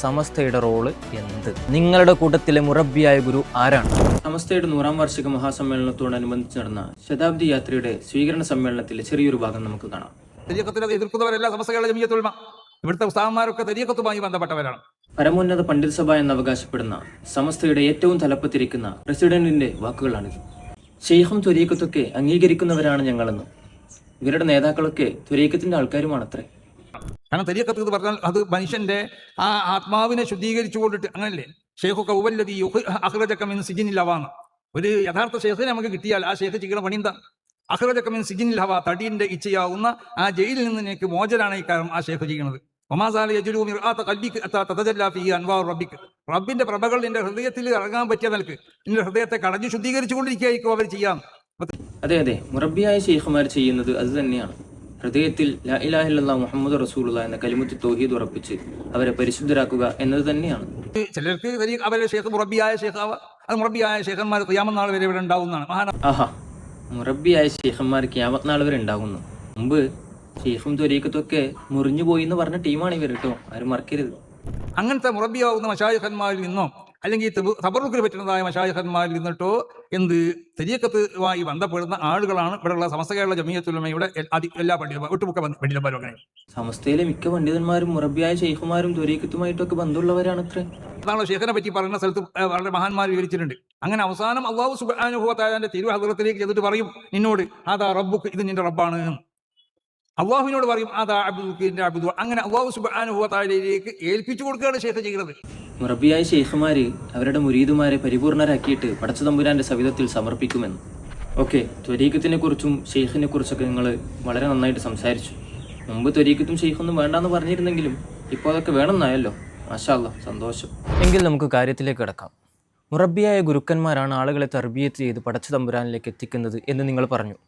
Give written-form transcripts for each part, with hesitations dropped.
സമസ്തയുടെ റോള് എന്ത്? നിങ്ങളുടെ കൂട്ടത്തിലെ മുറബിയായ ഗുരു ആരാണ്? സമസ്തയുടെ 100ാം വാർഷിക മഹാസമ്മേളനത്തോടനുബന്ധിച്ച് നടന്ന ശതാബ്ദി യാത്രയുടെ സ്വീകരണ സമ്മേളനത്തിലെ ചെറിയൊരു ഭാഗം നമുക്ക് കാണാം. തരീഖത്തിനെ എതിർക്കുന്നവരെല്ലാം സമസ്തകളുടെ ജമിയത്തുൽ ഉലമ, ഇവിടുത്തെ ഉസ്താദന്മാരൊക്കെ തരീഖത്തുമായി ബന്ധപ്പെട്ടവരാണ്. പരമോന്നത പണ്ഡിത സഭ എന്ന് അവകാശപ്പെടുന്ന സമസ്തയുടെ ഏറ്റവും തലപ്പത്തിരിക്കുന്ന പ്രസിഡന്റിന്റെ വാക്കുകളാണിത്. ഷെയ്ഖും ത്വരീഖത്തൊക്കെ അംഗീകരിക്കുന്നവരാണ് ഞങ്ങളെന്ന്. ഇവരുടെ നേതാക്കളൊക്കെ ത്വരീഖത്തിന്റെ ആൾക്കാരുമാണത്രേ. കാരണം തരീഖത്ത് എന്ന് പറഞ്ഞാൽ അത് മനുഷ്യന്റെ ആ ആത്മാവിനെ ശുദ്ധീകരിച്ചു കൊണ്ടിട്ട്, അങ്ങനല്ലേ ഷെയ്ഖൊക്കെ ഉവല്ലദീ അഖ്റജക മിൻ സിജ്നിൽ ഹവാന്ന്. ഒരു യഥാർത്ഥ ഷെയ്ഖിനെ നമുക്ക് കിട്ടിയാൽ ആ ഷെയ്ഖ് ചെയ്യുന്ന പണി എന്താ? അഖ്റജക മിൻ സിജ്നിൽ ഹവാ, തടീന്റെ ഇച്ഛയാവുന്ന ആ ജയിലിൽ നിന്ന് എനിക്ക് മോചനാണ് ഈ കാരണം ആ ഷെയ്ഖ് ചെയ്യുന്നത്. റബ്ബിന്റെ പ്രഭകൾ നിന്റെ ഹൃദയത്തിൽ ഇറങ്ങാൻ പറ്റിയ നിലക്ക് നിന്റെ ഹൃദയത്തെ കടഞ്ഞു ശുദ്ധീകരിച്ചുകൊണ്ടിരിക്കുകയായിരിക്കും അവർ ചെയ്യാം. അതെ അതെ, മുറബിയായ ഷെയ്ഖുമാർ ചെയ്യുന്നത് അത് തന്നെയാണ്. ഹൃദയത്തിൽ ലാ ഇലാഹ ഇല്ലല്ലാഹ് മുഹമ്മദ് റസൂലുള്ളാഹ് എന്ന കലിമത്ത് തൗഹീദ് ഉറപ്പിച്ച് അവരെ പരിശുദ്ധരാക്കുക എന്നത് തന്നെയാണ്. ചിലർക്ക് അവരെ ഷെയ്ഖ് മുറബിയായ ഷെയ്ഖാവ്, അത് മുറബിയായ ഷെയ്ഖന്മാർ ഖിയാമത്ത് നാൾ വരെ ഇവിടെ ഉണ്ടാവുന്നതാണ്. ആഹാ, മുറബിയായ ഷെയ്ഖന്മാർ ഖിയാമത്ത് നാൾ വരെ ഉണ്ടാകുന്നു. മുമ്പ് ഷെയ്ഖും ത്വരീഖത്തൊക്കെ മുറിഞ്ഞു പോയി എന്ന് പറഞ്ഞ ടീമാണ് ഇവർ കേട്ടോ, ആരും മറക്കരുത്. അങ്ങനത്തെ മുറബിയാവുന്ന മശായിഖന്മാരിൽ നിന്നോ അല്ലെങ്കിൽ തബറുക്കിൽ പറ്റുന്നതായ മശായിഖന്മാരിൽ നിന്നിട്ടോ എന്ത് തരീഖത്തുമായി ബന്ധപ്പെടുന്ന ആളുകളാണ് ഇവിടെയുള്ള സമസ്ത കേരള ജമിയത്തുൽ ഉലമയുടെ എല്ലാ പണ്ഡിതന്മാരും, ഒട്ടുമുക്ക പണ്ഡിതന്മാരും. അങ്ങനെ സമസ്തയിലെ മിക്ക പണ്ഡിതന്മാരും മുറബിയായ ഷെയ്ഖുമാരും ത്വരീഖത്തുമായിട്ടൊക്കെ ബന്ധമുള്ളവരാണ് അത്രേ. അതാണല്ലോ ഷെയ്ഖിനെ പറ്റി പറയുന്ന സ്ഥലത്ത് വളരെ മഹാന്മാർ വിവരിച്ചിട്ടുണ്ട്. അങ്ങനെ അവസാനം അല്ലാഹു സുബ്ഹാനഹു വ തആലയുടെ തിരുഹദ്റത്തിലേക്ക് ചെന്നിട്ട് പറയും, നിന്നോട് അതാ റബ്ബുക്ക്, ഇത് നിന്റെ റബ്ബാണ്. അള്ളാഹുവിനോട് പറയും അതാ അബ്ദുൽ അബ്ദു. അങ്ങനെ അല്ലാഹു സുബ്ഹാനഹു വ തആലയിലേക്ക് ഏൽപ്പിച്ചു കൊടുക്കുകയാണ് ഷെയ്ഖ് ചെയ്യുന്നത്. മുറബിയായ ഷെയ്ഖുമാര് അവരുടെ മുരീദുമാരെ പരിപൂർണരാക്കിയിട്ട് പടച്ചതമ്പുരാന്റെ സവിധത്തിൽ സമർപ്പിക്കുമെന്ന്. ഓക്കെ, ത്വരീഖത്തിനെ കുറിച്ചും ഷെയ്ഖിനെ കുറിച്ചൊക്കെ നിങ്ങൾ വളരെ നന്നായിട്ട് സംസാരിച്ചു. മുമ്പ് ത്വരീഖത്തും ഷെയ്ഖൊന്നും വേണ്ടാന്ന് പറഞ്ഞിരുന്നെങ്കിലും ഇപ്പോൾ അതൊക്കെ വേണമെന്നായല്ലോ. മാഷാ അല്ലാഹ്, സന്തോഷം. എങ്കിൽ നമുക്ക് കാര്യത്തിലേക്ക് കിടക്കാം. മുറബിയായ ഗുരുക്കന്മാരാണ് ആളുകളെ തർബിയത്ത് ചെയ്ത് പടച്ചതമ്പുരാനിലേക്ക് എത്തിക്കുന്നത് എന്ന് നിങ്ങൾ പറഞ്ഞു.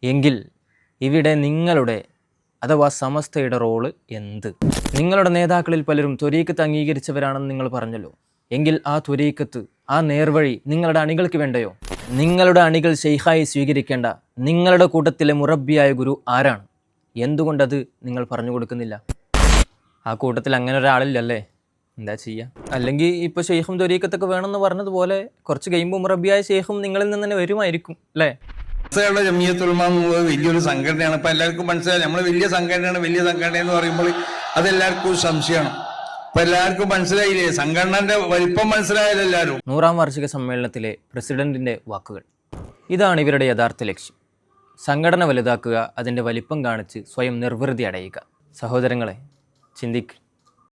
എങ്കിൽ ഇവിടെ നിങ്ങളുടെ അഥവാ സമസ്തയുടെ റോള് എന്ത്? നിങ്ങളുടെ നേതാക്കളിൽ പലരും ത്വരീഖത്ത് അംഗീകരിച്ചവരാണെന്ന് നിങ്ങൾ പറഞ്ഞല്ലോ. എങ്കിൽ ആ ത്വരീഖത്ത്, ആ നേർവഴി നിങ്ങളുടെ അണികൾക്ക് വേണ്ടയോ? നിങ്ങളുടെ അണികൾ ഷെയ്ഖായി സ്വീകരിക്കേണ്ട നിങ്ങളുടെ കൂട്ടത്തിലെ മുറബിയായ ഗുരു ആരാണ്? എന്തുകൊണ്ടത് നിങ്ങൾ പറഞ്ഞു കൊടുക്കുന്നില്ല? ആ കൂട്ടത്തിൽ അങ്ങനെ ഒരാളില്ലല്ലേ, എന്താ ചെയ്യുക? അല്ലെങ്കിൽ ഇപ്പോൾ ഷെയ്ഖും ത്വരീഖത്തൊക്കെ വേണമെന്ന് പറഞ്ഞതുപോലെ കുറച്ച് കഴിയുമ്പോൾ മുറബിയായ ഷെയ്ഖും നിങ്ങളിൽ നിന്ന് തന്നെ വരുമായിരിക്കും അല്ലേ? സമസ്തയുടെ ജമിയത്തുൽ ഉലമ വലിയൊരു സംഘടനയാണ്. ഇപ്പൊ എല്ലാവർക്കും മനസ്സിലായി, നമ്മൾ വലിയ സംഘടന എന്ന് പറയുമ്പോൾ അതെല്ലാവർക്കും ഒരു സംശയമാണ്. ഇപ്പൊ എല്ലാവർക്കും മനസ്സിലായില്ലേ, സംഘടനന്റെ വലിപ്പം മനസ്സിലായാലും എല്ലാവരും. 100ാം വാർഷിക സമ്മേളനത്തിലെ പ്രസിഡന്റിന്റെ വാക്കുകൾ ഇതാണ് ഇവരുടെ യഥാർത്ഥ ലക്ഷ്യം. സംഘടന വലുതാക്കുക, അതിന്റെ വലിപ്പം കാണിച്ച് സ്വയം നിർവൃതി അടയുക. സഹോദരങ്ങളെ, ചിന്തിക്ക്.